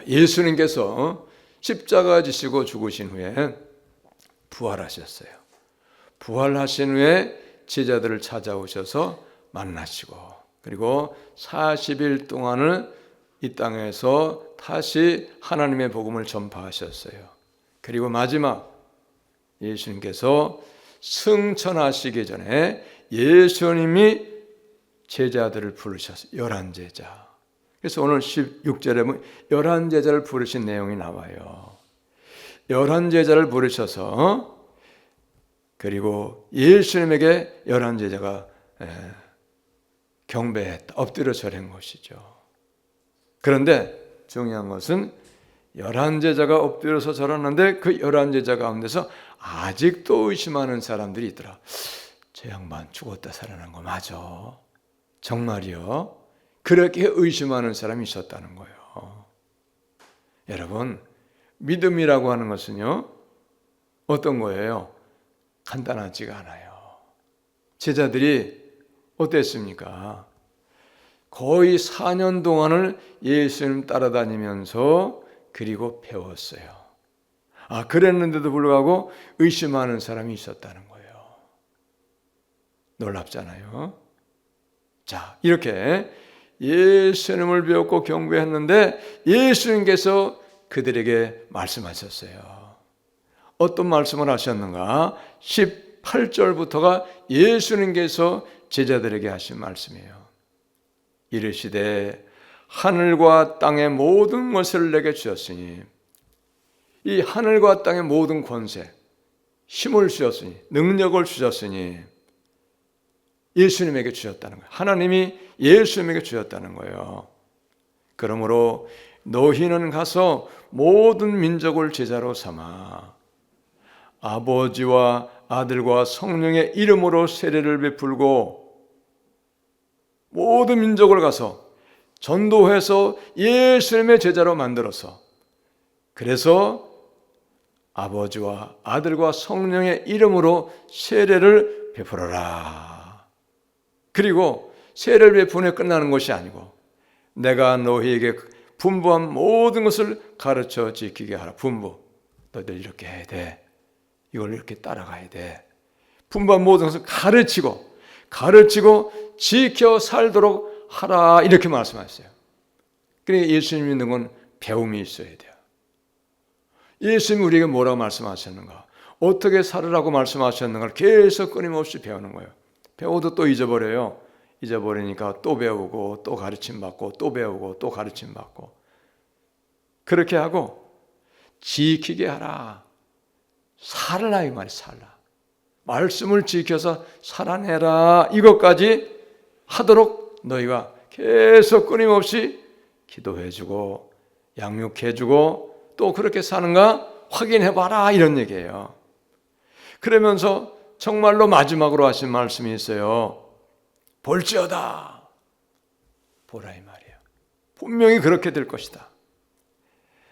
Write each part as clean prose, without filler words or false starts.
예수님께서 십자가 지시고 죽으신 후에 부활하셨어요. 부활하신 후에 제자들을 찾아오셔서 만나시고, 그리고 40일 동안을 이 땅에서 다시 하나님의 복음을 전파하셨어요. 그리고 마지막 예수님께서 승천하시기 전에 예수님이 제자들을 부르셨어요. 11제자. 그래서 오늘 16절에 보면 11제자를 부르신 내용이 나와요. 11제자를 부르셔서 그리고 예수님에게 11제자가 경배했다, 엎드려 절한 것이죠. 그런데 중요한 것은 11제자가 엎드려서 절하는데 그 11제자 가운데서 아직도 의심하는 사람들이 있더라. 저 양반 죽었다 살아난 거 맞아? 정말이요? 그렇게 의심하는 사람이 있었다는 거예요. 여러분, 믿음이라고 하는 것은요, 어떤 거예요? 간단하지가 않아요. 제자들이 어땠습니까? 거의 4년 동안을 예수님 따라다니면서 그리고 배웠어요. 그랬는데도 불구하고 의심하는 사람이 있었다는 거예요. 놀랍잖아요. 자, 이렇게 예수님을 배웠고 경배했는데 예수님께서 그들에게 말씀하셨어요. 어떤 말씀을 하셨는가? 18절부터가 예수님께서 제자들에게 하신 말씀이에요. 이르시되 하늘과 땅의 모든 것을 내게 주셨으니, 이 하늘과 땅의 모든 권세, 힘을 주셨으니, 능력을 주셨으니 예수님에게 주셨다는 거예요. 하나님이 예수님에게 주셨다는 거예요. 그러므로 너희는 가서 모든 민족을 제자로 삼아 아버지와 아들과 성령의 이름으로 세례를 베풀고, 모든 민족을 가서 전도해서 예수님의 제자로 만들어서, 그래서 아버지와 아들과 성령의 이름으로 세례를 베풀어라. 그리고 세례를 베푸는 끝나는 것이 아니고 내가 너희에게 분부한 모든 것을 가르쳐 지키게 하라. 분부, 너희들 이렇게 해야 돼, 이걸 이렇게 따라가야 돼. 분부한 모든 것을 가르치고 지켜 살도록 하라, 이렇게 말씀하셨어요. 그러니까 예수님 믿는 건 배움이 있어야 돼요. 예수님이 우리에게 뭐라고 말씀하셨는가, 어떻게 살으라고 말씀하셨는가를 계속 끊임없이 배우는 거예요. 배워도 또 잊어버려요. 잊어버리니까 또 배우고 또 가르침받고 또 배우고 또 가르침받고, 그렇게 하고 지키게 하라. 살라, 이 말이 살라. 말씀을 지켜서 살아내라, 이것까지 하도록 너희가 계속 끊임없이 기도해주고 양육해주고 또 그렇게 사는가 확인해봐라, 이런 얘기예요. 그러면서 정말로 마지막으로 하신 말씀이 있어요. 볼지어다, 보라, 이 말이에요. 분명히 그렇게 될 것이다.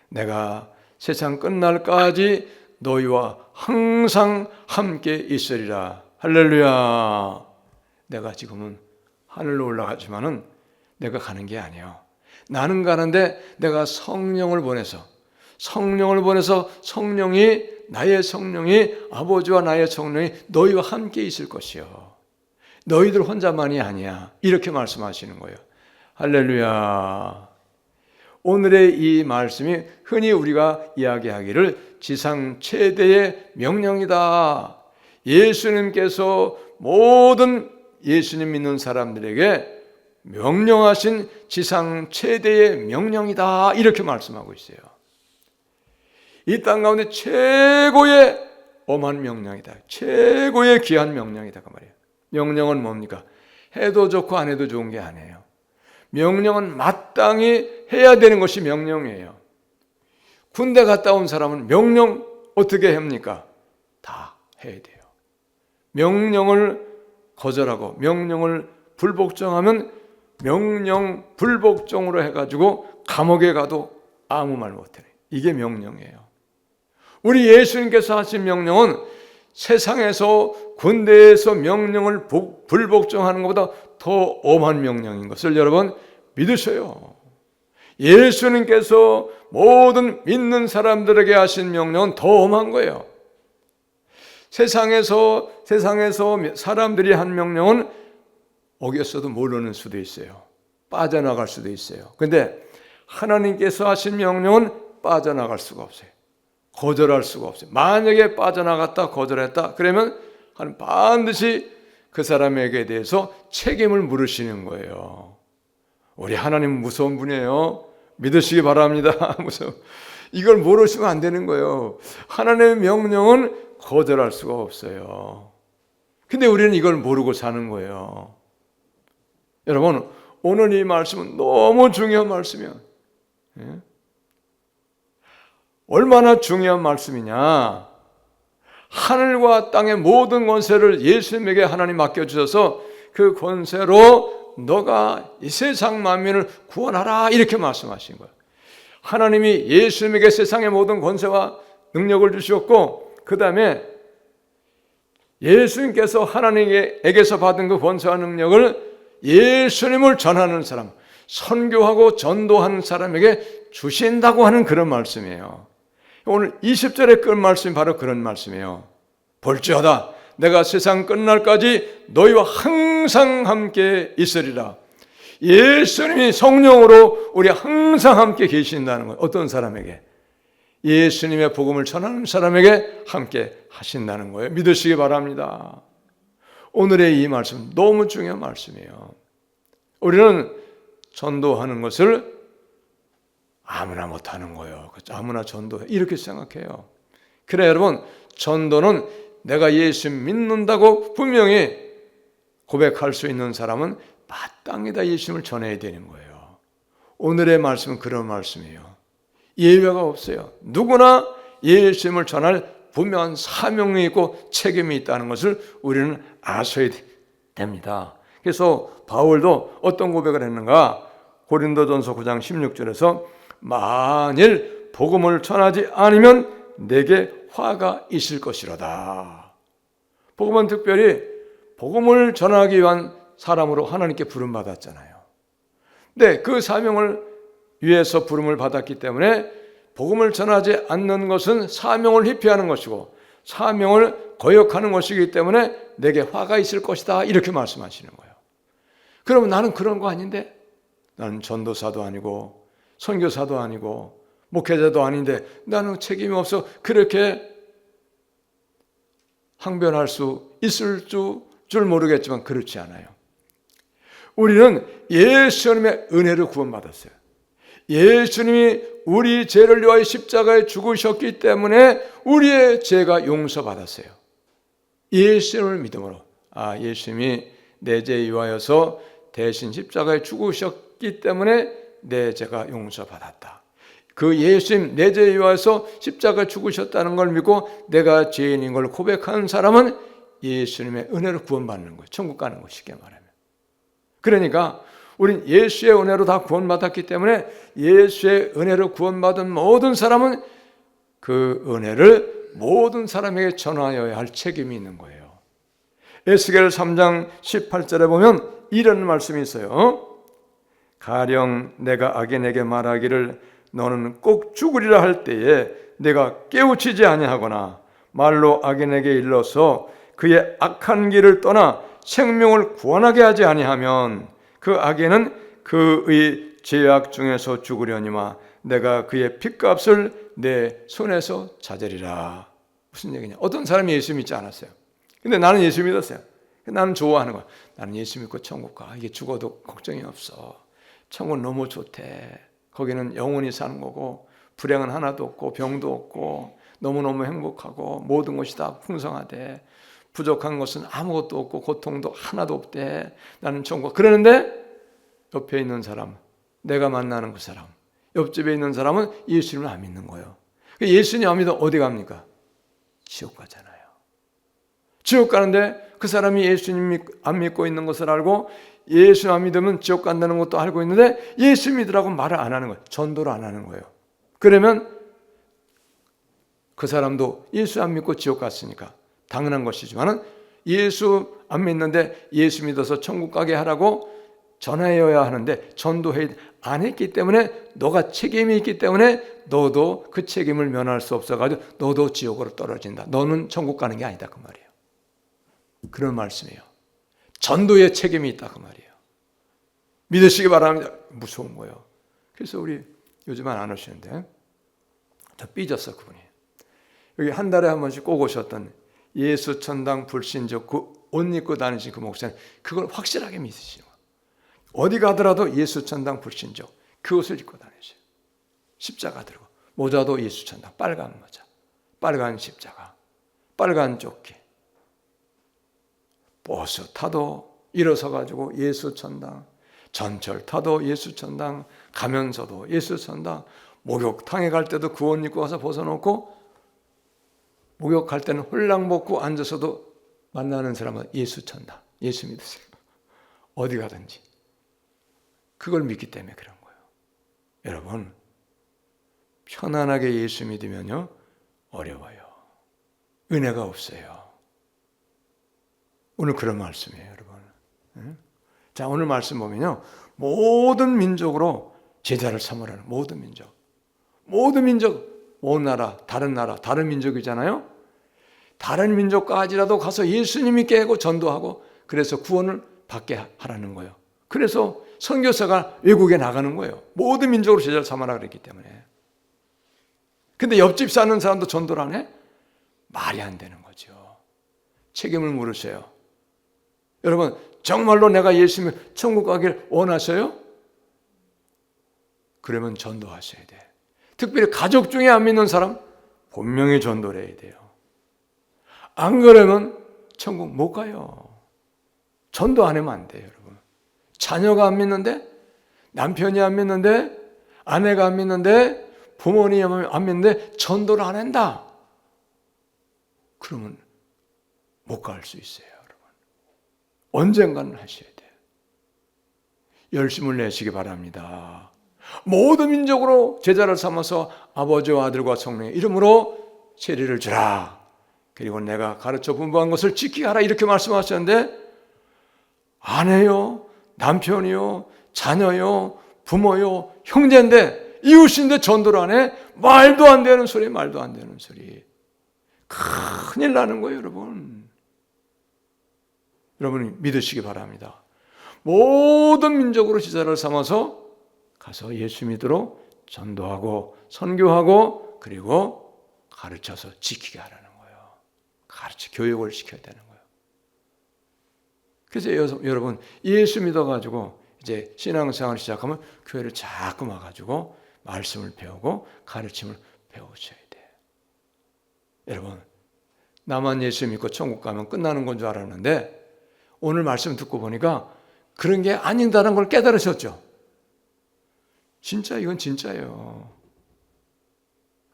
내가 세상 끝날까지 너희와 항상 함께 있으리라. 할렐루야. 내가 지금은 하늘로 올라가지만은 내가 가는 게 아니에요. 나는 가는데 내가 성령을 보내서 나의 성령이, 아버지와 나의 성령이 너희와 함께 있을 것이요, 너희들 혼자만이 아니야, 이렇게 말씀하시는 거예요. 할렐루야. 오늘의 이 말씀이 흔히 우리가 이야기하기를 지상 최대의 명령이다. 예수님께서 모든 예수님 믿는 사람들에게 명령하신 지상 최대의 명령이다, 이렇게 말씀하고 있어요. 이 땅 가운데 최고의 엄한 명령이다, 최고의 귀한 명령이다, 그 말이에요. 명령은 뭡니까? 해도 좋고 안 해도 좋은 게 아니에요. 명령은 마땅히 해야 되는 것이 명령이에요. 군대 갔다 온 사람은 명령 어떻게 합니까? 다 해야 돼요. 명령을 거절하고 명령을 불복종하면 명령 불복종으로 해가지고 감옥에 가도 아무 말 못해. 이게 명령이에요. 우리 예수님께서 하신 명령은 세상에서 군대에서 명령을 불복종하는 것보다 더 엄한 명령인 것을 여러분 믿으셔요. 예수님께서 모든 믿는 사람들에게 하신 명령은 더 엄한 거예요. 세상에서 사람들이 한 명령은 어겼어도 모르는 수도 있어요. 빠져나갈 수도 있어요. 그런데 하나님께서 하신 명령은 빠져나갈 수가 없어요. 거절할 수가 없어요. 만약에 빠져나갔다 거절했다 그러면 반드시 그 사람에게 대해서 책임을 물으시는 거예요. 우리 하나님 무서운 분이에요. 믿으시기 바랍니다. 무서워. 이걸 모르시면 안 되는 거예요. 하나님의 명령은 거절할 수가 없어요. 근데 우리는 이걸 모르고 사는 거예요. 여러분, 오늘 이 말씀은 너무 중요한 말씀이에요. 예? 얼마나 중요한 말씀이냐. 하늘과 땅의 모든 권세를 예수님에게 하나님 맡겨주셔서 그 권세로 너가 이 세상 만민을 구원하라 이렇게 말씀하신 거예요. 하나님이 예수님에게 세상의 모든 권세와 능력을 주셨고 그 다음에 예수님께서 하나님에게서 받은 그 권세와 능력을 예수님을 전하는 사람, 선교하고 전도하는 사람에게 주신다고 하는 그런 말씀이에요. 오늘 20절의 끝 말씀이 바로 그런 말씀이에요. 볼지어다 내가 세상 끝날까지 너희와 항상 함께 있으리라. 예수님이 성령으로 우리 항상 함께 계신다는 거예요. 어떤 사람에게? 예수님의 복음을 전하는 사람에게 함께 하신다는 거예요. 믿으시기 바랍니다. 오늘의 이 말씀 너무 중요한 말씀이에요. 우리는 전도하는 것을 아무나 못하는 거예요. 아무나 전도해 이렇게 생각해요. 그래 여러분, 전도는 내가 예수 믿는다고 분명히 고백할 수 있는 사람은 마땅히 예수님을 전해야 되는 거예요. 오늘의 말씀은 그런 말씀이에요. 예외가 없어요. 누구나 예수님을 전할 분명한 사명이 있고 책임이 있다는 것을 우리는 아셔야 됩니다. 그래서 바울도 어떤 고백을 했는가? 고린도전서 9장 16절에서 만일 복음을 전하지 않으면 내게 화가 있을 것이로다. 복음은 특별히 복음을 전하기 위한 사람으로 하나님께 부름받았잖아요. 근데 그 사명을 위해서 부름을 받았기 때문에 복음을 전하지 않는 것은 사명을 회피하는 것이고 사명을 거역하는 것이기 때문에 내게 화가 있을 것이다 이렇게 말씀하시는 거예요. 그러면 나는 그런 거 아닌데? 나는 전도사도 아니고 선교사도 아니고 목회자도 아닌데 나는 책임이 없어 그렇게 항변할 수 있을 줄 모르겠지만 그렇지 않아요. 우리는 예수님의 은혜로 구원받았어요. 예수님이 우리 죄를 위하여 십자가에 죽으셨기 때문에 우리의 죄가 용서받았어요. 예수님을 믿음으로 예수님이 내 죄에 위하여서 대신 십자가에 죽으셨기 때문에 내 죄가 용서받았다. 그 예수님 내 죄에 위하여서 십자가에 죽으셨다는 걸 믿고 내가 죄인인 걸 고백하는 사람은 예수님의 은혜로 구원받는 거예요. 천국 가는 거 쉽게 말하면. 그러니까 우린 예수의 은혜로 다 구원받았기 때문에 예수의 은혜로 구원받은 모든 사람은 그 은혜를 모든 사람에게 전하여야 할 책임이 있는 거예요. 에스겔 3장 18절에 보면 이런 말씀이 있어요. 가령 내가 악인에게 말하기를 너는 꼭 죽으리라 할 때에 내가 깨우치지 아니하거나 말로 악인에게 일러서 그의 악한 길을 떠나 생명을 구원하게 하지 아니하면 그 악인은 그의 죄악 중에서 죽으려니와 내가 그의 핏값을 내 손에서 찾으리라. 무슨 얘기냐? 어떤 사람이 예수 믿지 않았어요. 근데 나는 예수 믿었어요. 나는 좋아하는 거야. 나는 예수 믿고 천국 가. 이게 죽어도 걱정이 없어. 천국 너무 좋대. 거기는 영원히 사는 거고 불행은 하나도 없고 병도 없고 너무너무 행복하고 모든 것이 다 풍성하대. 부족한 것은 아무것도 없고 고통도 하나도 없대. 나는 천국. 그러는데 옆에 있는 사람, 내가 만나는 그 사람, 옆집에 있는 사람은 예수님을 안 믿는 거예요. 예수님 안 믿어 어디 갑니까? 지옥 가잖아요. 지옥 가는데 그 사람이 예수님 안 믿고 있는 것을 알고 예수 안 믿으면 지옥 간다는 것도 알고 있는데 예수 믿으라고 말을 안 하는 거예요. 전도를 안 하는 거예요. 그러면 그 사람도 예수 안 믿고 지옥 갔으니까 당연한 것이지만 예수 안 믿는데 예수 믿어서 천국 가게 하라고 전하여야 하는데 전도해 안 했기 때문에 너가 책임이 있기 때문에 너도 그 책임을 면할 수 없어가지고 너도 지옥으로 떨어진다. 너는 천국 가는 게 아니다 그 말이에요. 그런 말씀이에요. 전도에 책임이 있다 그 말이에요. 믿으시기 바랍니다. 무서운 거예요. 그래서 우리 요즘은 안 오시는데 저 삐졌어 그분이. 여기 한 달에 한 번씩 꼭 오셨던 예수 천당 불신족 그 옷 입고 다니신 그 목사님 그걸 확실하게 믿으시죠. 어디 가더라도 예수 천당 불신족 그 옷을 입고 다니세요. 십자가 들고 모자도 예수 천당 빨간 모자, 빨간 십자가, 빨간 조끼. 버스 타도 일어서 가지고 예수 천당, 전철 타도 예수 천당, 가면서도 예수 천당, 목욕탕에 갈 때도 그 옷 입고 와서 벗어놓고 목욕할 때는 홀랑 벗고 앉아서도 만나는 사람은 예수 천당, 예수 믿으세요. 어디 가든지 그걸 믿기 때문에 그런 거예요. 여러분 편안하게 예수 믿으면요 어려워요. 은혜가 없어요. 오늘 그런 말씀이에요, 여러분. 자, 오늘 말씀 보면요 모든 민족으로 제자를 삼으라는 모든 민족, 온 나라, 다른 민족이잖아요. 다른 민족까지라도 가서 예수님이 깨고 전도하고 그래서 구원을 받게 하라는 거예요. 그래서 선교사가 외국에 나가는 거예요. 모든 민족으로 제자를 삼아라 그랬기 때문에. 근데 옆집 사는 사람도 전도를 안 해? 말이 안 되는 거죠. 책임을 물으세요. 여러분 정말로 내가 예수님을 천국 가길 원하세요? 그러면 전도하셔야 돼. 특별히 가족 중에 안 믿는 사람 분명히 전도를 해야 돼요. 안 그러면 천국 못 가요. 전도 안 하면 안 돼요, 여러분. 자녀가 안 믿는데, 남편이 안 믿는데, 아내가 안 믿는데, 부모님이 안 믿는데 전도를 안 한다. 그러면 못 갈 수 있어요, 여러분. 언젠가는 하셔야 돼요. 열심을 내시기 바랍니다. 모든 민족으로 제자를 삼아서 아버지와 아들과 성령의 이름으로 세례를 주라. 그리고 내가 가르쳐 분부한 것을 지키게 하라. 이렇게 말씀하셨는데 아내요, 남편이요, 자녀요, 부모요, 형제인데 이웃인데 전도를 안 해? 말도 안 되는 소리, 말도 안 되는 소리. 큰일 나는 거예요, 여러분. 여러분이 믿으시기 바랍니다. 모든 민족으로 제자를 삼아서 가서 예수 믿도록 전도하고 선교하고 그리고 가르쳐서 지키게 하라는 거예요. 교육을 시켜야 되는 거예요. 그래서 여러분 예수 믿어가지고 이제 신앙생활을 시작하면 교회를 자꾸 와가지고 말씀을 배우고 가르침을 배우셔야 돼요. 여러분 나만 예수 믿고 천국 가면 끝나는 건 줄 알았는데 오늘 말씀 듣고 보니까 그런 게 아니다라는 걸 깨달으셨죠. 진짜 이건 진짜예요.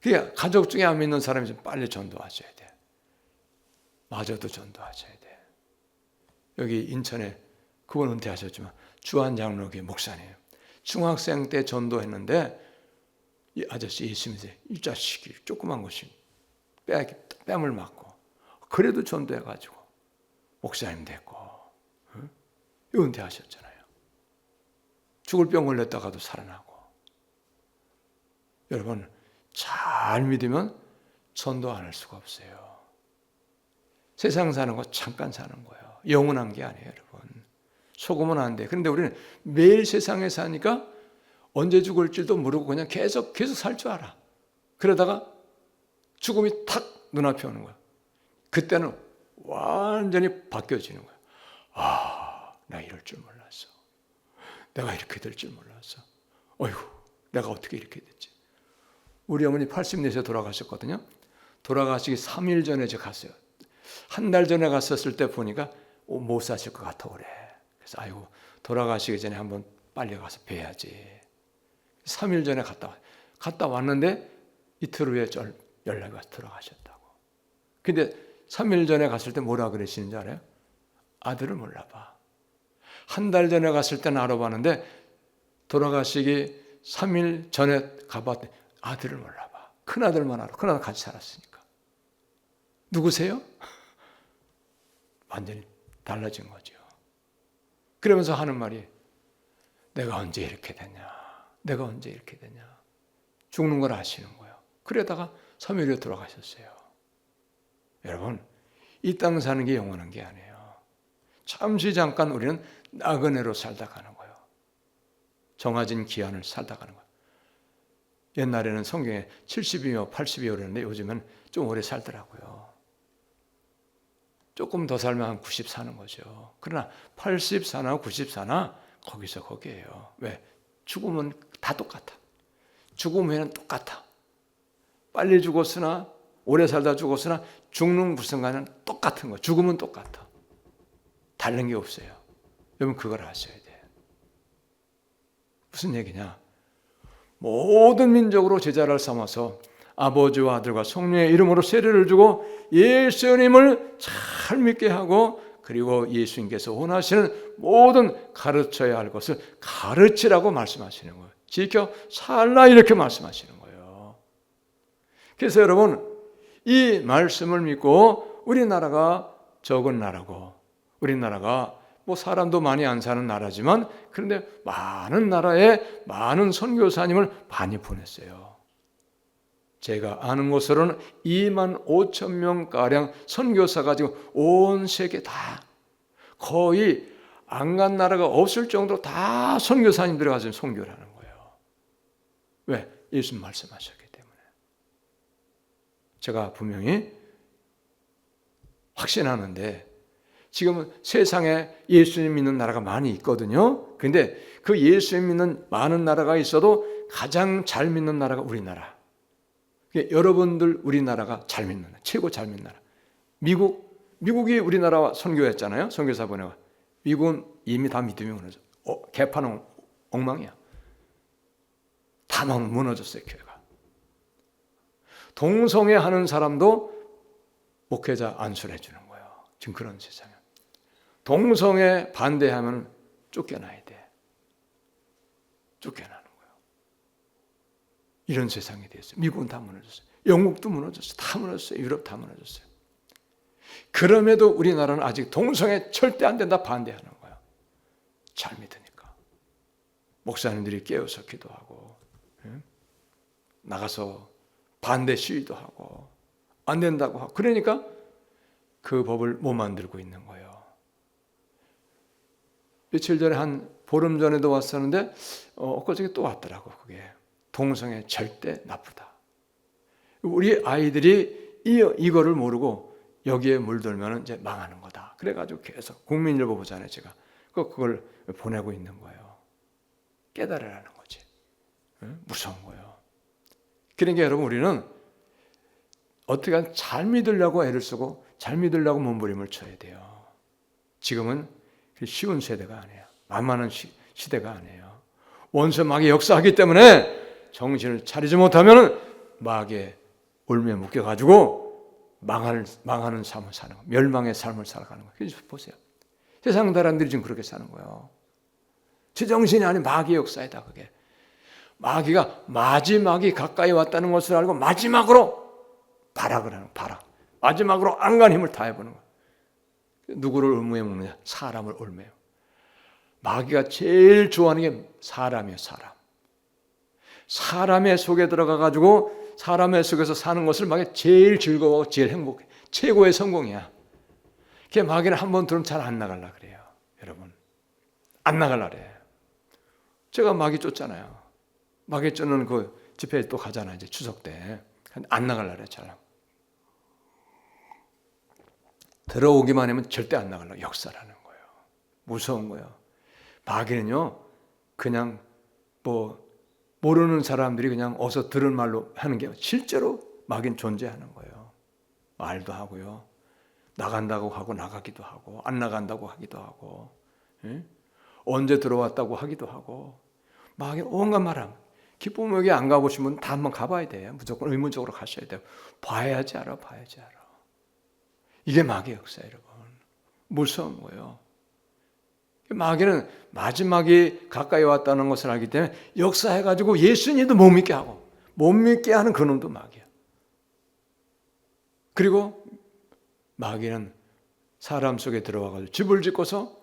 그게 가족 중에 안 믿는 사람이 좀 빨리 전도하셔야 돼. 마저도 전도하셔야 돼. 여기 인천에 그분 은퇴하셨지만 주한 장로교회 목사님이에요. 중학생 때 전도했는데 이 아저씨 예수 믿어요. 이 자식이 조그만 것이 뺨을 맞고 그래도 전도해가지고 목사님 됐고 은퇴하셨잖아요. 죽을 병 걸렸다가도 살아나고. 여러분 잘 믿으면 전도 안 할 수가 없어요. 세상 사는 거 잠깐 사는 거예요. 영원한 게 아니에요, 여러분. 속으면 안 돼. 그런데 우리는 매일 세상에 사니까 언제 죽을지도 모르고 그냥 계속 살 줄 알아. 그러다가 죽음이 탁 눈앞에 오는 거야. 그때는 완전히 바뀌어지는 거야. 아, 나 이럴 줄 몰랐어. 내가 이렇게 될 줄 몰랐어. 어휴, 내가 어떻게 이렇게 됐지. 우리 어머니 84세 돌아가셨거든요. 돌아가시기 3일 전에 제가 갔어요. 한 달 전에 갔었을 때 보니까 못 사실 것 같아 그래. 그래서 아이고 돌아가시기 전에 한번 빨리 가서 뵈야지. 3일 전에 갔다 왔는데 이틀 후에 연락이 와서 돌아가셨다고. 근데 3일 전에 갔을 때 뭐라 그러시는지 알아요? 아들을 몰라봐. 한 달 전에 갔을 때는 알아봤는데 돌아가시기 3일 전에 가봤더니 아들을 몰라봐. 큰아들만 알아. 큰아들 같이 살았으니까. 누구세요? 완전히 달라진 거죠. 그러면서 하는 말이 내가 언제 이렇게 되냐, 내가 언제 이렇게 되냐. 죽는 걸 아시는 거예요. 그러다가 섬유로 돌아가셨어요. 여러분, 이 땅 사는 게 영원한 게 아니에요. 잠시 잠깐 우리는 나그네로 살다 가는 거예요. 정해진 기한을 살다 가는 거예요. 옛날에는 성경에 70이며 80이며 그랬는데 요즘은 좀 오래 살더라고요. 조금 더 살면 한 90 사는 거죠. 그러나 80 사나 90 사나 거기서 거기에요. 왜? 죽음은 다 똑같아. 죽음 후에는 똑같아. 빨리 죽었으나 오래 살다 죽었으나 죽는 그 순간은 똑같은 거예요. 죽음은 똑같아. 다른 게 없어요. 여러분 그걸 아셔야 돼. 무슨 얘기냐? 모든 민족으로 제자를 삼아서 아버지와 아들과 성령의 이름으로 세례를 주고 예수님을 잘 믿게 하고 그리고 예수님께서 원하시는 모든 가르쳐야 할 것을 가르치라고 말씀하시는 거예요. 지켜 살라 이렇게 말씀하시는 거예요. 그래서 여러분 이 말씀을 믿고 우리나라가 적은 나라고 우리나라가 뭐 사람도 많이 안 사는 나라지만 그런데 많은 나라에 많은 선교사님을 많이 보냈어요. 제가 아는 것으로는 2만 5천 명가량 선교사가 지금 온 세계 다 거의 안 간 나라가 없을 정도로 다 선교사님들이 가서 선교를 하는 거예요. 왜? 예수님 말씀하셨기 때문에. 제가 분명히 확신하는데 지금은 세상에 예수님 믿는 나라가 많이 있거든요. 그런데 그 예수님 믿는 많은 나라가 있어도 가장 잘 믿는 나라가 우리나라. 여러분들 우리나라가 잘 믿는 나라, 최고 잘 믿는 나라. 미국이 우리나라와 선교했잖아요. 선교사 보내와. 미국은 이미 다 믿음이 무너져. 개파는 엉망이야. 다 무너졌어요, 교회가. 동성애 하는 사람도 목회자 안수를 해주는 거예요. 지금 그런 세상이야. 동성애 반대하면 쫓겨나야 돼. 쫓겨나는 거예요. 이런 세상이 됐어요. 미국은 다 무너졌어요. 영국도 무너졌어요. 다 무너졌어요. 유럽 다 무너졌어요. 그럼에도 우리나라는 아직 동성애 절대 안 된다 반대하는 거예요. 잘 믿으니까. 목사님들이 깨어서 기도하고 나가서 반대 시위도 하고 안 된다고 하고 그러니까 그 법을 못 만들고 있는 거예요. 며칠 전에 한 보름 전에도 왔었는데 엊그저께 또 왔더라고. 그게 동성애 절대 나쁘다. 우리 아이들이 이거를 모르고 여기에 물들면 이제 망하는 거다. 그래가지고 계속 국민일보 보잖아요. 제가 그걸 보내고 있는 거예요. 깨달으라는 거지. 무서운 거예요. 그러니까 여러분 우리는 어떻게 잘 믿으려고 애를 쓰고 잘 믿으려고 몸부림을 쳐야 돼요. 지금은 쉬운 세대가 아니에요. 만만한 시대가 아니에요. 원수 마귀 역사하기 때문에 정신을 차리지 못하면 마귀의 올무에 묶여가지고 망하는 삶을 사는 거예요. 멸망의 삶을 살아가는 거예요. 그래서 보세요. 세상 사람들이 지금 그렇게 사는 거예요. 제정신이 아닌 마귀의 역사이다. 그게 마귀가 마지막이 가까이 왔다는 것을 알고 마지막으로 발악을 하는 발악. 마지막으로 안간 힘을 다해보는 거예요. 누구를 올무에 묶느냐? 사람을 올무에. 마귀가 제일 좋아하는 게 사람이에요. 사람의 속에 들어가가지고 사람의 속에서 사는 것을 마귀가 제일 즐거워하고 제일 행복해. 최고의 성공이야. 그게 마귀는 한 번 들으면 잘 안 나가려 그래요. 여러분. 안 나가려 그래요. 제가 마귀 쫓잖아요. 마귀 쫓는 그 집회에 또 가잖아요. 이제 추석 때. 안 나가려 그래요. 잘. 들어오기만 하면 절대 안 나가려. 역사라는 거예요. 무서운 거예요. 마귀는요. 그냥 모르는 사람들이 그냥 어서 들은 말로 하는 게 실제로 마귀는 존재하는 거예요. 말도 하고요. 나간다고 하고 나가기도 하고 안 나간다고 하기도 하고 언제 들어왔다고 하기도 하고 마귀는 온갖 말함. 기쁨 여기 안 가보신 분 다 한번 가봐야 돼요. 무조건 의문적으로 가셔야 돼요. 봐야지 알아. 이게 마귀의 역사 여러분. 무서운 거예요. 마귀는 마지막이 가까이 왔다는 것을 알기 때문에 역사해가지고 예수님도 못 믿게 하고 못 믿게 하는 그놈도 마귀야. 그리고 마귀는 사람 속에 들어와가지고 집을 짓고서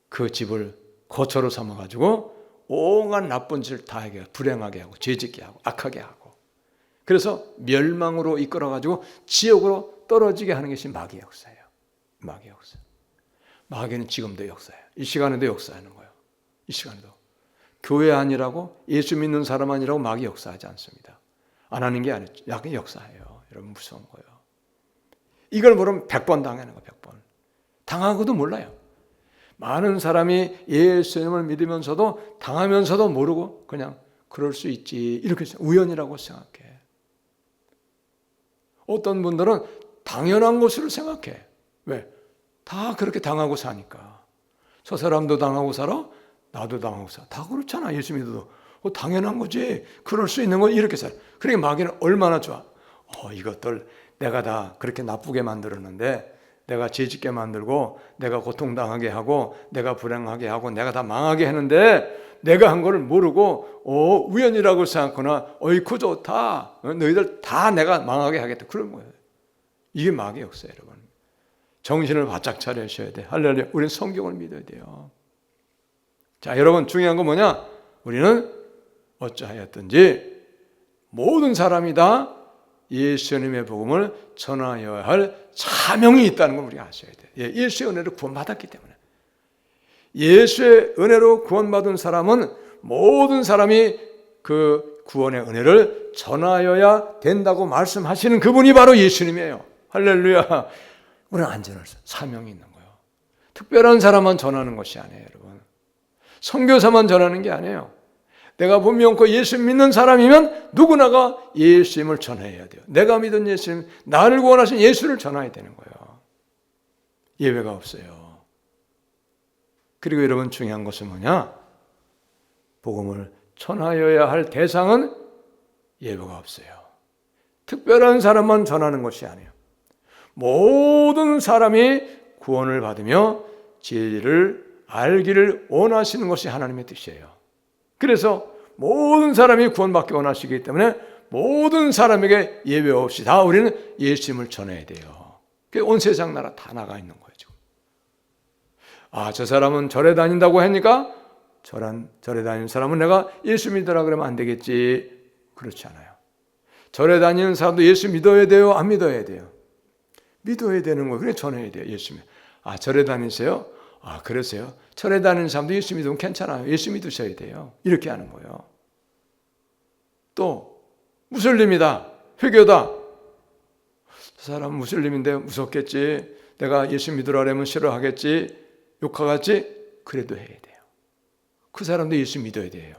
그 집을 거처로 삼아가지고 온갖 나쁜 짓을 다 하게 하고, 불행하게 하고, 죄짓게 하고, 악하게 하고, 그래서 멸망으로 이끌어가지고 지옥으로 떨어지게 하는 것이 마귀의 역사예요. 마귀의 역사. 마귀는 지금도 역사예요. 이 시간에도 역사하는 거예요. 이 시간에도. 교회 아니라고, 예수 믿는 사람 아니라고 마귀 역사하지 않습니다. 안 하는 게 아니죠. 마귀 역사해요. 여러분, 무서운 거예요. 이걸 모르면 100번 당하는 거예요. 100번. 당하고도 몰라요. 많은 사람이 예수님을 믿으면서도 당하면서도 모르고 그냥 그럴 수 있지, 이렇게 우연이라고 생각해. 어떤 분들은 당연한 것으로 생각해. 왜? 다 그렇게 당하고 사니까. 저 사람도 당하고 살아, 나도 당하고 살아. 다 그렇잖아. 예수 믿어도 당연한 거지, 그럴 수 있는 거, 이렇게 살아. 그러니까 마귀는 얼마나 좋아. 이것들 내가 다 그렇게 나쁘게 만들었는데, 내가 죄짓게 만들고, 내가 고통당하게 하고, 내가 불행하게 하고, 내가 다 망하게 했는데, 내가 한 거를 모르고 우연이라고 생각하거나, 어이쿠 좋다, 너희들 다 내가 망하게 하겠다, 그런 거예요. 이게 마귀의 역사예요. 여러분, 정신을 바짝 차리셔야 돼. 할렐루야. 우리는 성경을 믿어야 돼요. 자, 여러분, 중요한 건 뭐냐? 우리는 어찌하였든지 모든 사람이 다 예수님의 복음을 전하여야 할 사명이 있다는 걸 우리가 아셔야 돼요. 예수의 은혜로 구원받았기 때문에. 예수의 은혜로 구원받은 사람은 모든 사람이 그 구원의 은혜를 전하여야 된다고 말씀하시는 그분이 바로 예수님이에요. 할렐루야. 우리는 안전할 사명이 있는 거예요. 특별한 사람만 전하는 것이 아니에요, 여러분. 선교사만 전하는 게 아니에요. 내가 분명코 예수 믿는 사람이면 누구나가 예수님을 전해야 돼요. 내가 믿은 예수님, 나를 구원하신 예수를 전해야 되는 거예요. 예외가 없어요. 그리고 여러분, 중요한 것은 뭐냐? 복음을 전하여야 할 대상은 예외가 없어요. 특별한 사람만 전하는 것이 아니에요. 모든 사람이 구원을 받으며 진리를 알기를 원하시는 것이 하나님의 뜻이에요. 그래서 모든 사람이 구원받기 원하시기 때문에 모든 사람에게 예외 없이 다 우리는 예수님을 전해야 돼요. 온 세상 나라 다 나가 있는 거예요, 지금. 저 사람은 절에 다닌다고 하니까 절에 다니는 사람은 내가 예수 믿으라 그러면 안 되겠지. 그렇지 않아요. 절에 다니는 사람도 예수 믿어야 돼요? 안 믿어야 돼요? 믿어야 되는 거예요. 그래, 전해야 돼요. 예수님. 절에 다니세요? 그러세요? 절에 다니는 사람도 예수 믿으면 괜찮아요. 예수 믿으셔야 돼요. 이렇게 하는 거예요. 또 무슬림이다, 회교다. 저 사람 무슬림인데 무섭겠지, 내가 예수 믿으라 그러면 싫어하겠지, 욕하겠지. 그래도 해야 돼요. 그 사람도 예수 믿어야 돼요.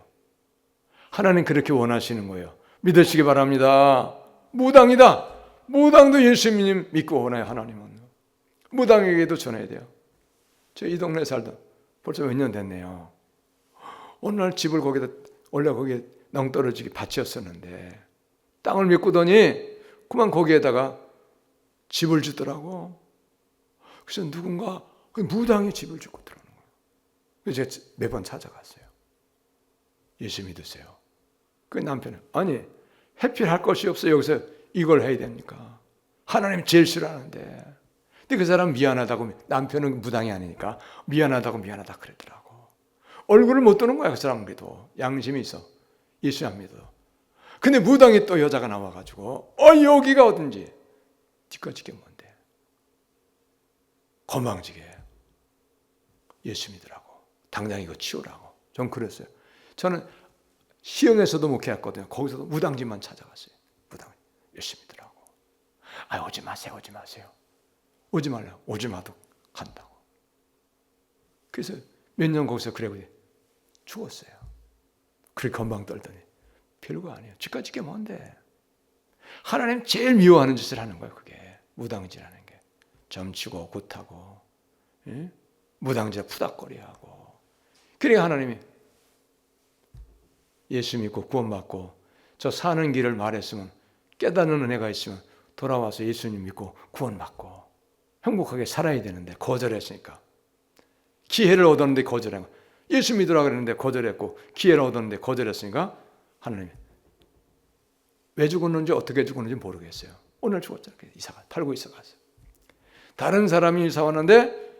하나님 그렇게 원하시는 거예요. 믿으시기 바랍니다. 무당이다, 무당도 예수님 믿고 원해요. 하나님은 무당에게도 전해야 돼요. 저 이 동네에 살다 벌써 몇 년 됐네요. 어느 날 집을 거기다, 원래 거기에 낭떠러지게 밭이었었는데 땅을 메꾸더니 그만 거기에다가 집을 짓더라고. 그래서 누군가 무당이 집을 짓고 들어오는 거예요. 그래서 제가 매번 찾아갔어요. 예수 믿으세요. 그 남편은, 아니 해필할 것이 없어, 여기서 이걸 해야 됩니까? 하나님 제일 싫어하는데. 근데 그 사람 미안하다고, 남편은 무당이 아니니까 미안하다 그러더라고. 얼굴을 못 뜨는 거야, 그 사람은. 그래도 양심이 있어. 예수 안 믿어. 근데 무당이 또 여자가 나와가지고 여기가 어딘지 뒤꺼지게 뭔데, 건방지게 예수 믿으라고, 당장 이거 치우라고. 전 그랬어요. 저는 시흥에서도 목회했거든요. 거기서도 무당집만 찾아갔어요. 무당 예수 믿으라고. 오지 마세요, 오지 마세요. 오지 말라. 오지 마도 간다고. 그래서 몇 년 거기서 그래 죽었어요. 그렇게 건방 떨더니 별거 아니에요. 집까지 게 뭔데. 하나님 제일 미워하는 짓을 하는 거예요. 그게 무당질하는 게. 점치고 굿하고, 예? 무당질 푸닥거리하고. 그러니까 하나님이 예수 믿고 구원받고 저 사는 길을 말했으면, 깨닫는 은혜가 있으면 돌아와서 예수님 믿고 구원받고 행복하게 살아야 되는데 거절했으니까. 기회를 얻었는데 거절한 거. 예수 믿으라 그랬는데 거절했고 기회를 얻었는데 거절했으니까 하나님 왜 죽었는지 어떻게 죽었는지 모르겠어요. 오늘 죽었잖아요. 팔고 이사 갔어요. 다른 사람이 이사 왔는데,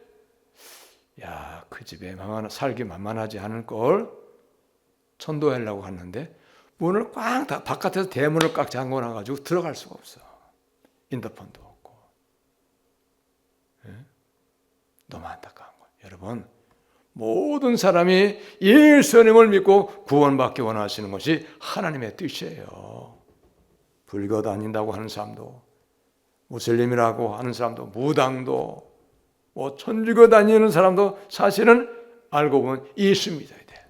그 그 집에 살기 만만하지 않을 걸 전도하려고 하는데 문을 꽉 다 바깥에서 대문을 꽉 잠궈놔가지고 들어갈 수가 없어. 인터폰도 없고. 예? 너무 안타까운 거예요. 여러분, 모든 사람이 예수님을 믿고 구원받기 원하시는 것이 하나님의 뜻이에요. 불교 다닌다고 하는 사람도, 무슬림이라고 하는 사람도, 무당도, 천주교 다니는 사람도 사실은 알고 보면 예수 믿어야 돼.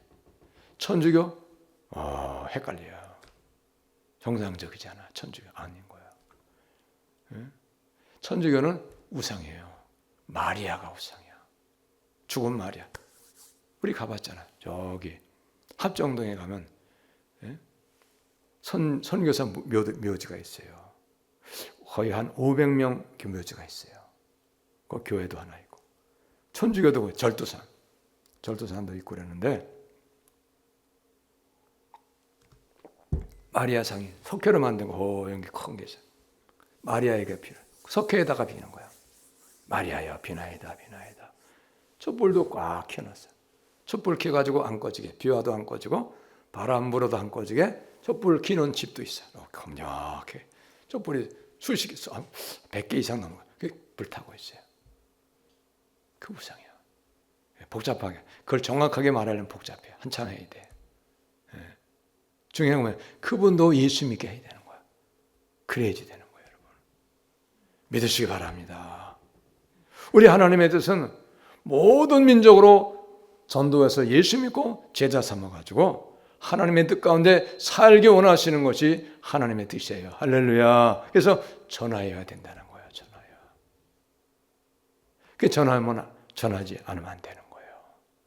천주교? 헷갈려요. 정상적이지 않아. 천주교 아닌 거야. 천주교는 우상이에요. 마리아가 우상이야. 죽은 마리아. 우리 가봤잖아. 저기 합정동에 가면 선교사 묘지가 있어요. 거의 한 500명 묘지가 있어요. 그 교회도 하나 있고, 천주교도 절도산도 있고 그러는데, 마리아 상이 석회로 만든 거 여기 큰 게 있어요. 마리아에게 비는 석회에다가 비는 거야. 마리아여 비나이다 비나이다. 촛불도 꽉 켜놨어요. 촛불 켜가지고 안 꺼지게, 비 와도 안 꺼지고 바람 불어도 안 꺼지게 촛불 켜놓은 집도 있어요. 검정하게 촛불이 수십 개, 100개 이상 넘는 거예요. 불타고 있어요. 그 우상이야. 복잡하게, 그걸 정확하게 말하려면 복잡해요. 한참 해야 돼. 중요한 건 그분도 예수 믿게 해야 되는 거야. 그래야지 되는 거예요, 여러분. 믿으시기 바랍니다. 우리 하나님의 뜻은 모든 민족으로 전도해서 예수 믿고 제자 삼아가지고 하나님의 뜻 가운데 살기 원하시는 것이 하나님의 뜻이에요. 할렐루야. 그래서 전하여야 된다는 거예요. 전하여. 그 전하지 않으면 안 되는 거예요.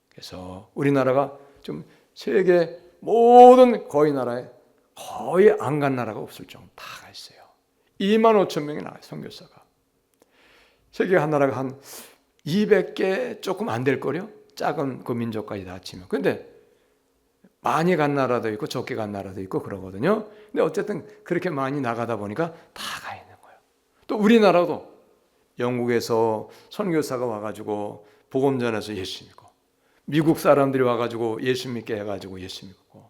그래서 우리나라가 좀 세계 모든 거의 나라에 거의 안 간 나라가 없을 정도 다가 있어요. 2만 5천 명이 나와요, 선교사가. 세계 한 나라가 한 200개 조금 안 될 거요. 작은 그 민족까지 다 치면. 근데 많이 간 나라도 있고 적게 간 나라도 있고 그러거든요. 근데 어쨌든 그렇게 많이 나가다 보니까 다 가 있는 거예요. 또 우리나라도 영국에서 선교사가 와가지고 복음 전해서 예수 믿고, 미국 사람들이 와가지고 예수 믿게 해가지고 예수 믿고,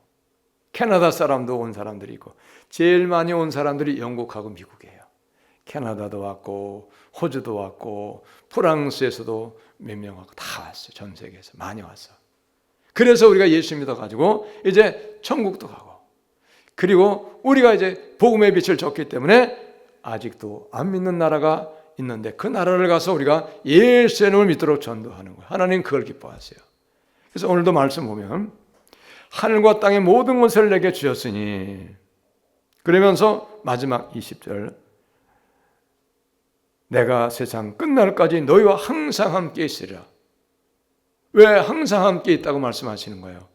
캐나다 사람도 온 사람들이 있고, 제일 많이 온 사람들이 영국하고 미국이에요. 캐나다도 왔고 호주도 왔고 프랑스에서도 몇 명 왔고 다 왔어요. 전 세계에서 많이 왔어. 그래서 우리가 예수 믿어가지고 이제 천국도 가고, 그리고 우리가 이제 복음의 빛을 줬기 때문에 아직도 안 믿는 나라가 있는데 그 나라를 가서 우리가 예수님을 믿도록 전도하는 거예요. 하나님 그걸 기뻐하세요. 그래서 오늘도 말씀 보면 하늘과 땅의 모든 것을 내게 주셨으니, 그러면서 마지막 20절, 내가 세상 끝날까지 너희와 항상 함께 있으리라. 왜 항상 함께 있다고 말씀하시는 거예요?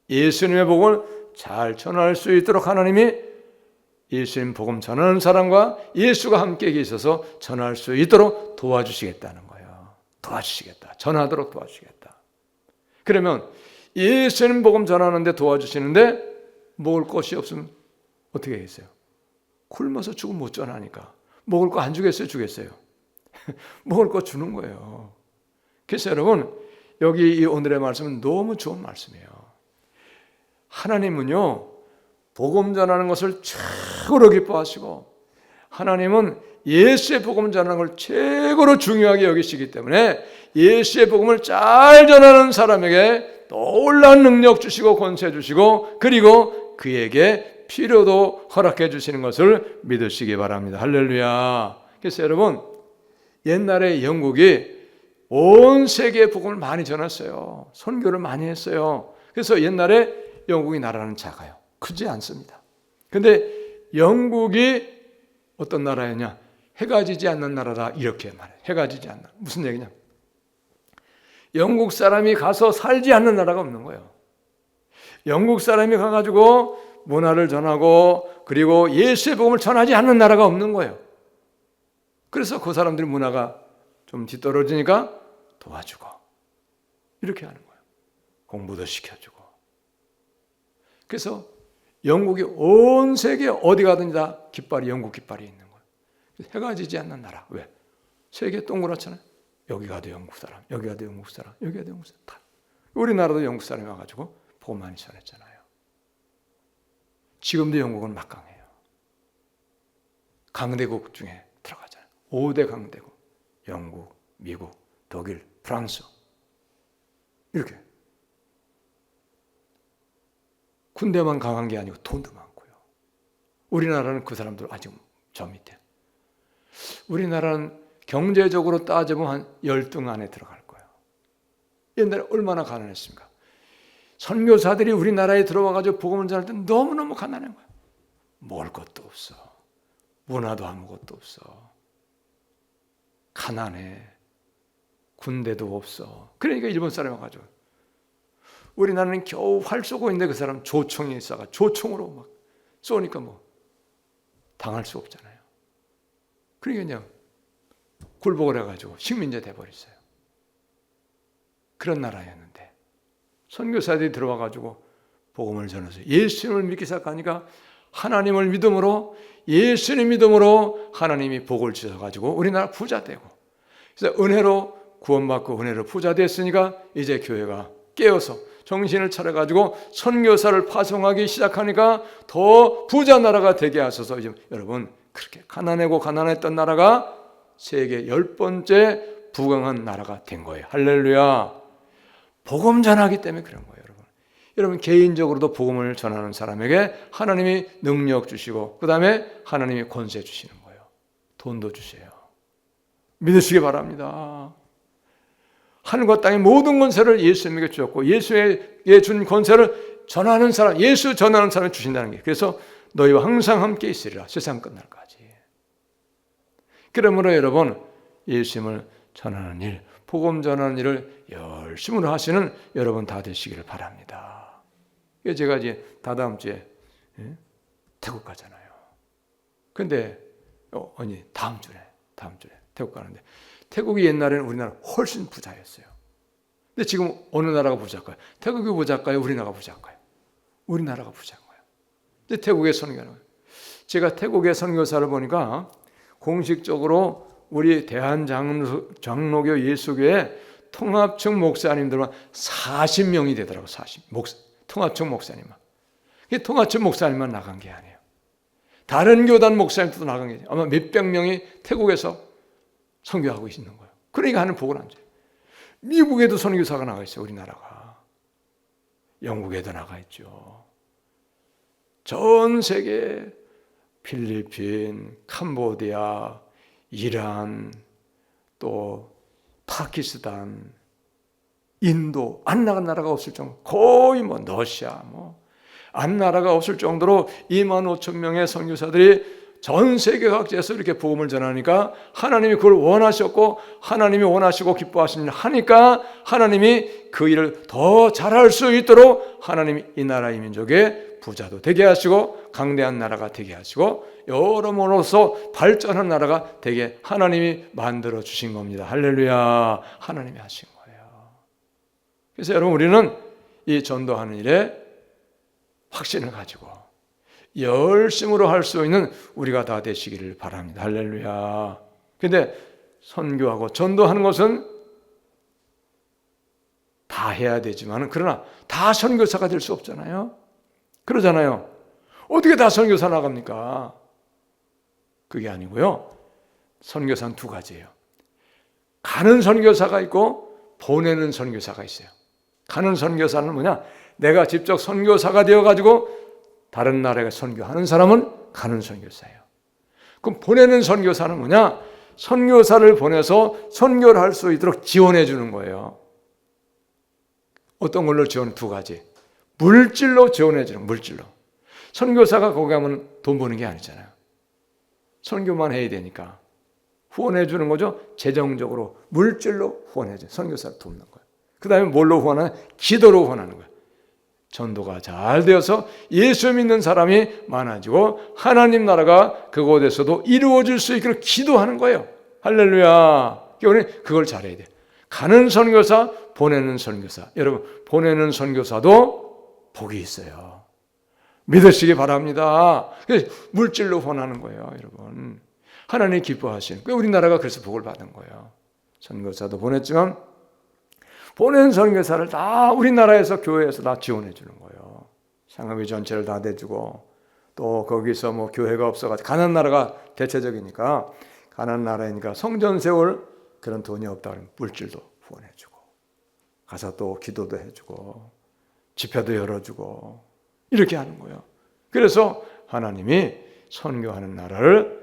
예수님의 복음을 잘 전할 수 있도록 하나님이 예수님 복음 전하는 사람과 예수가 함께 계셔서 전할 수 있도록 도와주시겠다는 거예요. 도와주시겠다. 전하도록 도와주시겠다. 그러면 예수님 복음 전하는데 도와주시는데 먹을 것이 없으면 어떻게 하겠어요? 굶어서 죽으면 못 전하니까 먹을 거 안 주겠어요? 주겠어요? 먹을 거 주는 거예요. 그래서 여러분, 여기 이 오늘의 말씀은 너무 좋은 말씀이에요. 하나님은요, 복음 전하는 것을 최고로 기뻐하시고, 하나님은 예수의 복음 전하는 걸 최고로 중요하게 여기시기 때문에 예수의 복음을 잘 전하는 사람에게 놀라운 능력 주시고 권세 주시고, 그리고 그에게 필요도 허락해 주시는 것을 믿으시기 바랍니다. 할렐루야. 그래서 여러분, 옛날에 영국이 온 세계에 복음을 많이 전했어요. 선교를 많이 했어요. 그래서 옛날에 영국이 나라는 작아요. 크지 않습니다. 근데 영국이 어떤 나라였냐? 해가 지지 않는 나라다, 이렇게 말해요. 해가 지지 않는. 무슨 얘기냐? 영국 사람이 가서 살지 않는 나라가 없는 거예요. 영국 사람이 가가지고 문화를 전하고 그리고 예수의 복음을 전하지 않는 나라가 없는 거예요. 그래서 그 사람들이 문화가 좀 뒤떨어지니까 도와주고 이렇게 하는 거예요. 공부도 시켜주고. 그래서 영국이 온 세계 어디 가든지 다 깃발이, 영국 깃발이 있는 거예요. 해가 지지 않는 나라. 왜? 세계 동그랗잖아요. 여기 가도 영국 사람, 여기 가도 영국 사람, 여기 가도 영국 사람 다. 우리나라도 영국 사람이 와가지고 복음 많이 전했잖아요. 지금도 영국은 막강해요. 강대국 중에 들어가잖아요. 5대 강대국. 영국, 미국, 독일, 프랑스. 이렇게. 군대만 강한 게 아니고 돈도 많고요. 우리나라는 그 사람들 아직 저 밑에. 우리나라는 경제적으로 따지면 한 10등 안에 들어갈 거예요. 옛날에 얼마나 가난했습니까? 선교사들이 우리나라에 들어와가지고 복음을 전할 때 너무너무 가난한 거예요. 먹을 것도 없어. 문화도 아무것도 없어. 가난해. 군대도 없어. 그러니까 일본 사람이 와가지고 우리나라는 겨우 활 쏘고 있는데 그 사람 조총이 있어가 조총으로 막 쏘니까 뭐 당할 수 없잖아요. 그러니까 그냥 굴복을 해가지고 식민지 돼버렸어요. 그런 나라였는데 선교사들이 들어와가지고 복음을 전해서 예수님을 믿기 시작하니까 하나님을 믿음으로 예수님 믿음으로 하나님이 복을 주셔가지고 우리나라 부자 되고 그래서 은혜로 구원받고 은혜로 부자 됐으니까 이제 교회가 깨어서 정신을 차려가지고 선교사를 파송하기 시작하니까 더 부자 나라가 되게 하셔서 이제 여러분 그렇게 가난하고 가난했던 나라가 세계 10번째 부강한 나라가 된 거예요. 할렐루야. 복음 전하기 때문에 그런 거예요, 여러분. 여러분 개인적으로도 복음을 전하는 사람에게 하나님이 능력 주시고 그 다음에 하나님이 권세 주시는 거예요. 돈도 주세요. 믿으시기 바랍니다. 하늘과 땅의 모든 권세를 예수님에게 주셨고 예수에게 준 권세를 전하는 사람, 예수 전하는 사람이 주신다는 게 그래서 너희와 항상 함께 있으리라 세상 끝날까지. 그러므로 여러분 예수님을 전하는 일, 복음 전하는 일을 열심으로 하시는 여러분 다 되시기를 바랍니다. 제가 이제 다다음 주에 태국 가잖아요. 근데 아니 다음 주에 태국 가는데 태국이 옛날에는 우리나라 훨씬 부자였어요. 근데 지금 어느 나라가 부자일까요? 태국이 부자일까요? 우리나라가 부자일까요? 우리나라가 부자인 거예요. 근데 태국의 선교는 제가 태국의 선교사를 보니까 공식적으로 우리 대한장로교 예수교회 통합청 목사님들만 40명이 되더라고요. 40 통합청 목사님만. 통합청 목사님만 나간 게 아니에요. 다른 교단 목사님들도 나간 게 아니에요. 아마 몇백 명이 태국에서 선교하고 있는 거예요. 그러니까 하는 복을 안 줘요. 미국에도 선교사가 나가 있어요. 우리나라가. 영국에도 나가 있죠. 전 세계 필리핀, 캄보디아, 이란, 또 파키스탄, 인도 안 나간 나라가 없을 정도. 거의 뭐 러시아 안 나라가 없을 정도로 25,000명의 선교사들이 전 세계 각지에서 이렇게 복음을 전하니까 하나님이 그걸 원하셨고 하나님이 원하시고 기뻐하시는 하니까 하나님이 그 일을 더 잘할 수 있도록 하나님이 이 나라 이 민족의 부자도 되게 하시고 강대한 나라가 되게 하시고 여러모로서 발전한 나라가 되게 하나님이 만들어 주신 겁니다. 할렐루야. 하나님이 하신 거예요. 그래서 여러분 우리는 이 전도하는 일에 확신을 가지고 열심으로 할 수 있는 우리가 다 되시기를 바랍니다. 할렐루야. 근데 선교하고 전도하는 것은 다 해야 되지만 그러나 다 선교사가 될 수 없잖아요. 그러잖아요. 어떻게 다 선교사 나갑니까? 그게 아니고요. 선교사는 두 가지예요. 가는 선교사가 있고 보내는 선교사가 있어요. 가는 선교사는 뭐냐? 내가 직접 선교사가 되어가지고 다른 나라에 선교하는 사람은 가는 선교사예요. 그럼 보내는 선교사는 뭐냐? 선교사를 보내서 선교를 할 수 있도록 지원해 주는 거예요. 어떤 걸로 지원? 두 가지. 물질로 지원해 주는 물질로. 선교사가 거기 가면 돈 버는 게 아니잖아요. 선교만 해야 되니까 후원해 주는 거죠. 재정적으로 물질로 후원해 줘요. 선교사를 돕는 거예요. 그 다음에 뭘로 후원하냐? 기도로 후원하는 거예요. 전도가 잘 되어서 예수 믿는 사람이 많아지고 하나님 나라가 그곳에서도 이루어질 수 있기를 기도하는 거예요. 할렐루야. 우리는 그걸 잘해야 돼요. 가는 선교사, 보내는 선교사. 여러분 보내는 선교사도 복이 있어요. 믿으시기 바랍니다. 물질로 후원하는 거예요. 여러분 하나님이 기뻐하시는 거예요. 우리나라가 그래서 복을 받은 거예요. 선교사도 보냈지만 보낸 선교사를 다 우리나라에서 교회에서 다 지원해 주는 거예요. 상업위 전체를 다 내주고, 또 거기서 뭐 교회가 없어가지고 가난한 나라가 대체적이니까, 가난한 나라이니까 성전 세울 그런 돈이 없다 그러면 물질도 후원해주고, 가서 또 기도도 해주고, 집회도 열어주고, 이렇게 하는 거예요. 그래서 하나님이 선교하는 나라를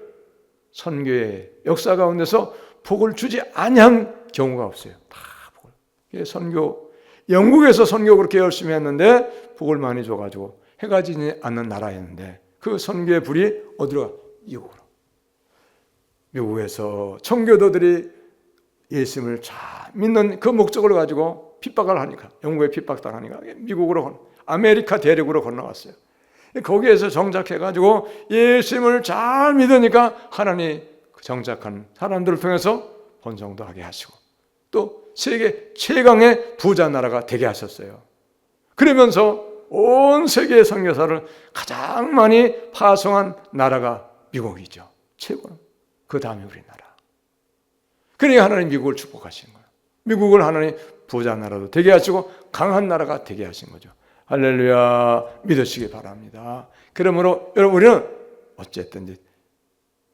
선교의 역사 가운데서 복을 주지 아니한 경우가 없어요. 다 복을. 선교, 영국에서 선교 그렇게 열심히 했는데 복을 많이 줘가지고 해가 지지 않는 나라였는데, 그 선교의 불이 어디로 가? 미국으로. 미국에서 청교도들이 예수님을 잘 믿는 그 목적을 가지고 핍박을 하니까, 영국에 핍박당하니까 미국으로, 아메리카 대륙으로 건너갔어요. 거기에서 정착해가지고 예수님을 잘 믿으니까 하나님 정착한 사람들을 통해서 번성도 하게 하시고, 또 세계 최강의 부자 나라가 되게 하셨어요. 그러면서 온 세계의 선교사를 가장 많이 파송한 나라가 미국이죠. 최고는. 그 다음에 우리나라. 그러니까 하나님 미국을 축복하신 거예요. 미국을 하나님 부자 나라도 되게 하시고 강한 나라가 되게 하신 거죠. 할렐루야, 믿으시기 바랍니다. 그러므로 여러분, 우리는 어쨌든지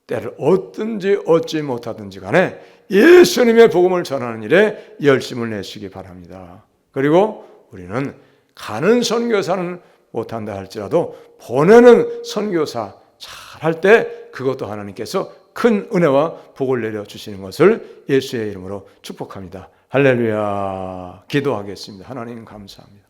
때를 얻든지 얻지 못하든지 간에 예수님의 복음을 전하는 일에 열심을 내시기 바랍니다. 그리고 우리는 가는 선교사는 못한다 할지라도 보내는 선교사 잘할 때 그것도 하나님께서 큰 은혜와 복을 내려주시는 것을 예수의 이름으로 축복합니다. 할렐루야. 기도하겠습니다. 하나님 감사합니다.